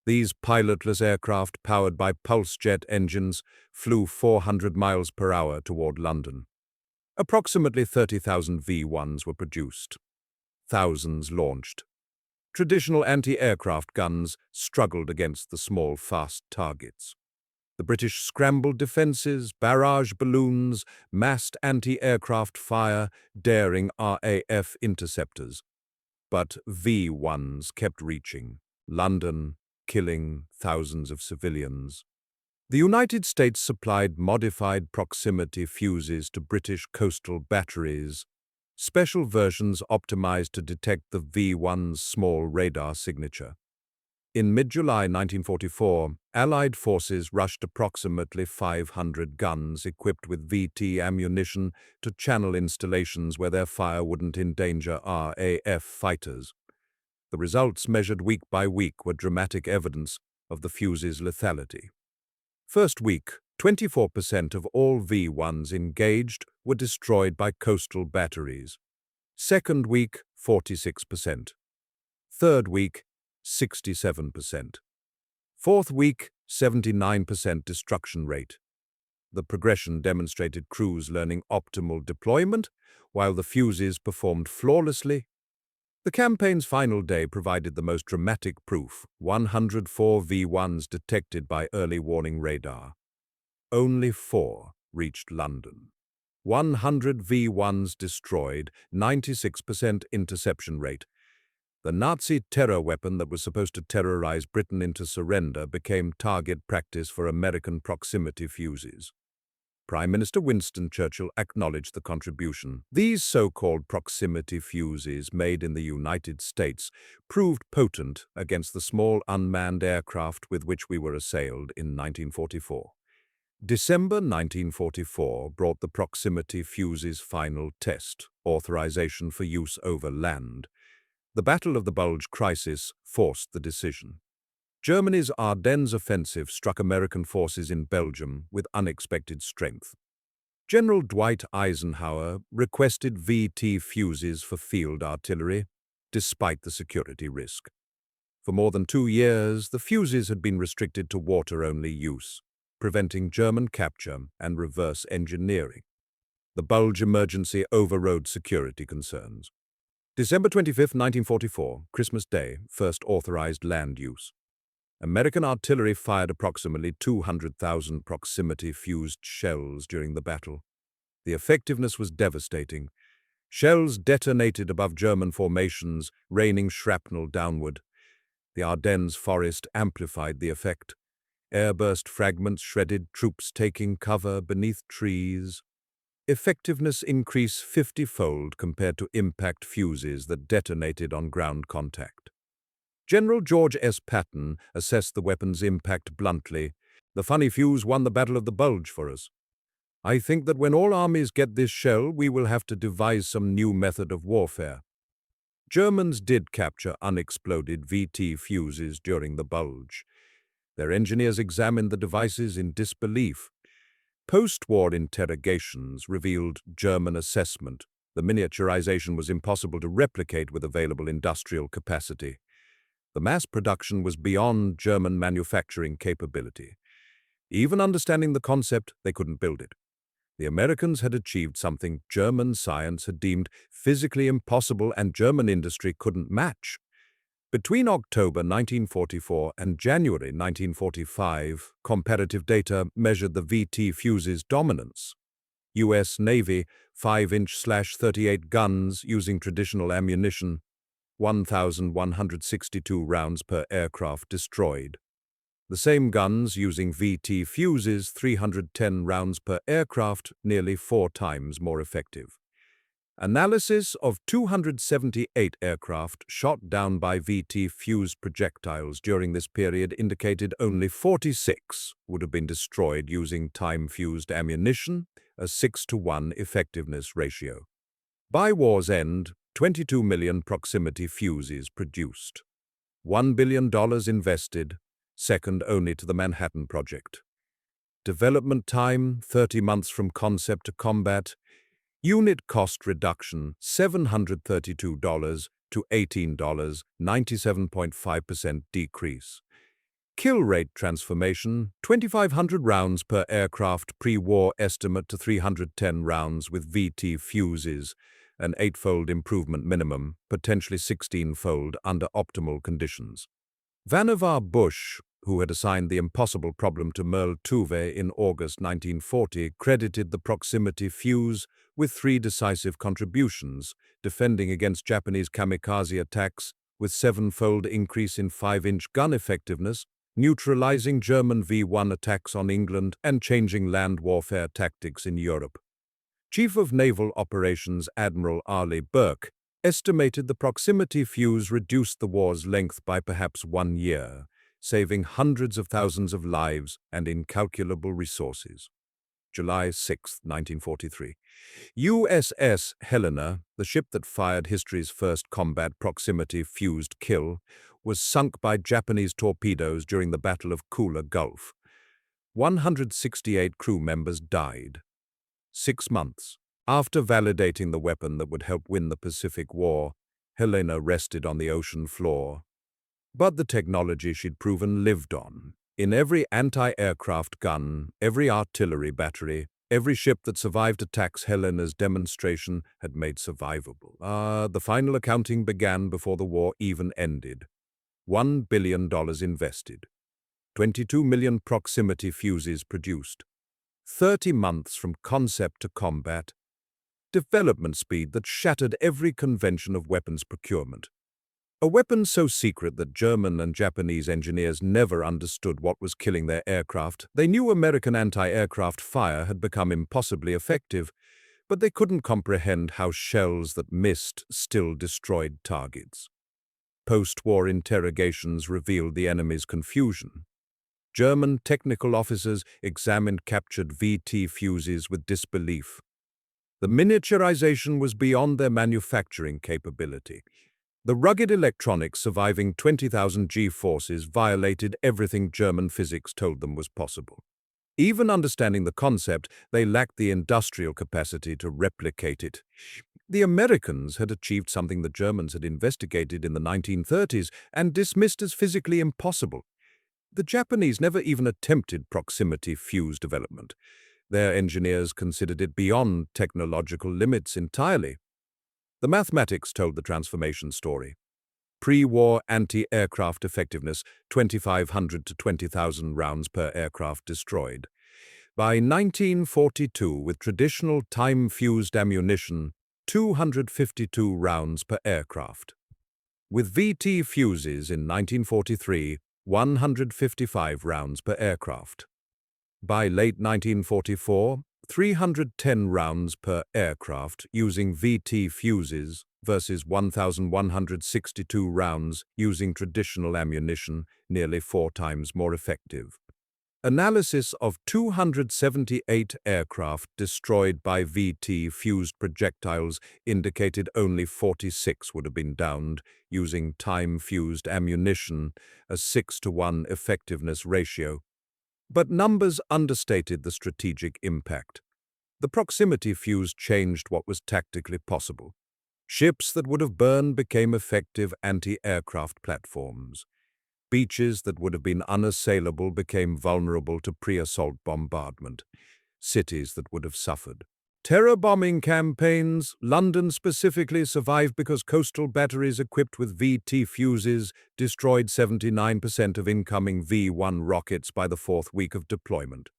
These pilotless aircraft, powered by pulse jet engines, flew 400 miles per hour toward London. Approximately 30,000 V-1s were produced. Thousands launched. Traditional anti-aircraft guns struggled against the small, fast targets. The British scrambled defenses, barrage balloons, massed anti-aircraft fire, daring RAF interceptors. But V-1s kept reaching London, killing thousands of civilians. The United States supplied modified proximity fuses to British coastal batteries, special versions optimized to detect the V-1's small radar signature. In mid-July 1944, Allied forces rushed approximately 500 guns equipped with VT ammunition to channel installations where their fire wouldn't endanger RAF fighters. The results measured week by week were dramatic evidence of the fuse's lethality. First week, 24% of all V-1s engaged were destroyed by coastal batteries. Second week, 46%. Third week, 67%. Fourth week, 79% destruction rate. The progression demonstrated crews learning optimal deployment, while the fuses performed flawlessly. The campaign's final day provided the most dramatic proof: 104 V-1s detected by early warning radar. Only 4 reached London. 100 V-1s destroyed, 96% interception rate. The Nazi terror weapon that was supposed to terrorize Britain into surrender became target practice for American proximity fuses. Prime Minister Winston Churchill acknowledged the contribution. These so-called proximity fuses made in the United States proved potent against the small unmanned aircraft with which we were assailed in 1944. December 1944 brought the proximity fuse's final test, authorization for use over land. The Battle of the Bulge crisis forced the decision. Germany's Ardennes offensive struck American forces in Belgium with unexpected strength. General Dwight Eisenhower requested VT fuses for field artillery, despite the security risk. For more than 2 years, the fuses had been restricted to water-only use, preventing German capture and reverse engineering. The Bulge emergency overrode security concerns. December 25, 1944, Christmas Day, first authorized land use. American artillery fired approximately 200,000 proximity-fused shells during the battle. The effectiveness was devastating. Shells detonated above German formations, raining shrapnel downward. The Ardennes forest amplified the effect. Airburst fragments shredded troops taking cover beneath trees. Effectiveness increased 50-fold compared to impact fuses that detonated on ground contact. General George S. Patton assessed the weapon's impact bluntly. "The funny fuse won the Battle of the Bulge for us." I think that when all armies get this shell, we will have to devise some new method of warfare. Germans did capture unexploded VT fuses during the bulge. Their engineers examined the devices in disbelief. Post-war interrogations revealed German assessment. The miniaturization was impossible to replicate with available industrial capacity. The mass production was beyond German manufacturing capability. Even understanding the concept, they couldn't build it. The Americans had achieved something German science had deemed physically impossible and German industry couldn't match. Between October 1944 and January 1945, comparative data measured the VT fuse's dominance. U.S. Navy 5-inch/38 guns using traditional ammunition, 1,162 rounds per aircraft destroyed. The same guns using VT fuses, 310 rounds per aircraft, nearly 4 times more effective. Analysis of 278 aircraft shot down by VT fused projectiles during this period indicated only 46 would have been destroyed using time-fused ammunition, a 6-to-1 effectiveness ratio. By war's end, 22 million proximity fuses produced. $1 billion invested, second only to the Manhattan Project. Development time, 30 months from concept to combat. Unit cost reduction, $732 to $18, 97.5% decrease. Kill rate transformation, 2,500 rounds per aircraft, pre-war estimate to 310 rounds with VT fuses, an 8-fold improvement minimum, potentially 16-fold under optimal conditions. Vannevar Bush, who had assigned the impossible problem to Merle Tuve in August 1940, credited the proximity fuse with 3 decisive contributions, defending against Japanese kamikaze attacks with 7-fold increase in 5-inch gun effectiveness, neutralizing German V-1 attacks on England, and changing land warfare tactics in Europe. Chief of Naval Operations Admiral Arleigh Burke estimated the proximity fuse reduced the war's length by perhaps 1 year, saving hundreds of thousands of lives and incalculable resources. July 6, 1943. USS Helena, the ship that fired history's first combat proximity-fused kill, was sunk by Japanese torpedoes during the Battle of Kula Gulf. 168 crew members died. 6 months after validating the weapon that would help win the Pacific War, Helena rested on the ocean floor. But the technology she'd proven lived on. In every anti-aircraft gun, every artillery battery, every ship that survived attacks Helena's demonstration had made survivable. The final accounting began before the war even ended. $1 billion invested. 22 million proximity fuses produced. 30 months from concept to combat. Development speed that shattered every convention of weapons procurement. A weapon so secret that German and Japanese engineers never understood what was killing their aircraft. They knew American anti-aircraft fire had become impossibly effective, but they couldn't comprehend how shells that missed still destroyed targets. Post-war interrogations revealed the enemy's confusion. German technical officers examined captured VT fuses with disbelief. The miniaturization was beyond their manufacturing capability. The rugged electronics surviving 20,000 G-forces violated everything German physics told them was possible. Even understanding the concept, they lacked the industrial capacity to replicate it. The Americans had achieved something the Germans had investigated in the 1930s and dismissed as physically impossible. The Japanese never even attempted proximity fuse development. Their engineers considered it beyond technological limits entirely. The mathematics told the transformation story. Pre-war anti-aircraft effectiveness, 2,500 to 20,000 rounds per aircraft destroyed. By 1942, with traditional time-fused ammunition, 252 rounds per aircraft. With VT fuses in 1943, 155 rounds per aircraft. By late 1944, 310 rounds per aircraft using VT fuses versus 1,162 rounds using traditional ammunition, nearly 4 times more effective. Analysis of 278 aircraft destroyed by VT-fused projectiles indicated only 46 would have been downed using time-fused ammunition, a 6-to-1 effectiveness ratio. But numbers understated the strategic impact. The proximity fuse changed what was tactically possible. Ships that would have burned became effective anti-aircraft platforms. Beaches that would have been unassailable became vulnerable to pre-assault bombardment. Cities that would have suffered. Terror bombing campaigns, London specifically, survived because coastal batteries equipped with VT fuses destroyed 79% of incoming V-1 rockets by the fourth week of deployment.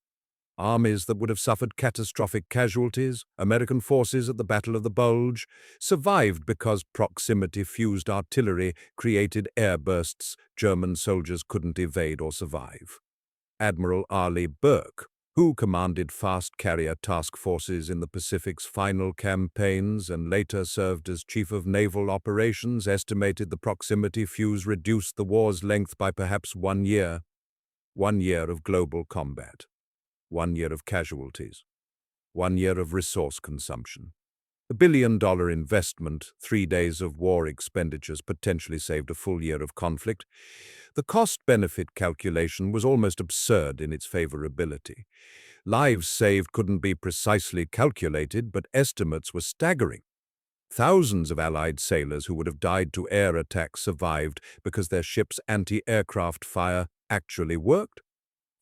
Armies that would have suffered catastrophic casualties, American forces at the Battle of the Bulge, survived because proximity-fused artillery created airbursts German soldiers couldn't evade or survive. Admiral Arleigh Burke, who commanded fast carrier task forces in the Pacific's final campaigns and later served as Chief of Naval Operations, estimated the proximity fuse reduced the war's length by perhaps 1 year. 1 year of global combat. 1 year of casualties, 1 year of resource consumption. A billion-dollar investment, 3 days of war expenditures potentially saved a full year of conflict. The cost-benefit calculation was almost absurd in its favorability. Lives saved couldn't be precisely calculated, but estimates were staggering. Thousands of Allied sailors who would have died to air attacks survived because their ship's anti-aircraft fire actually worked.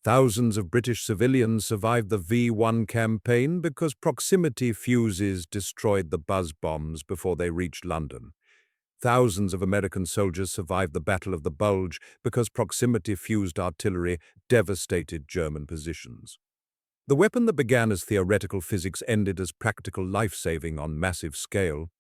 Thousands of British civilians survived the V-1 campaign because proximity fuses destroyed the buzz bombs before they reached London. Thousands of American soldiers survived the Battle of the Bulge because proximity-fused artillery devastated German positions. The weapon that began as theoretical physics ended as practical life-saving on massive scale.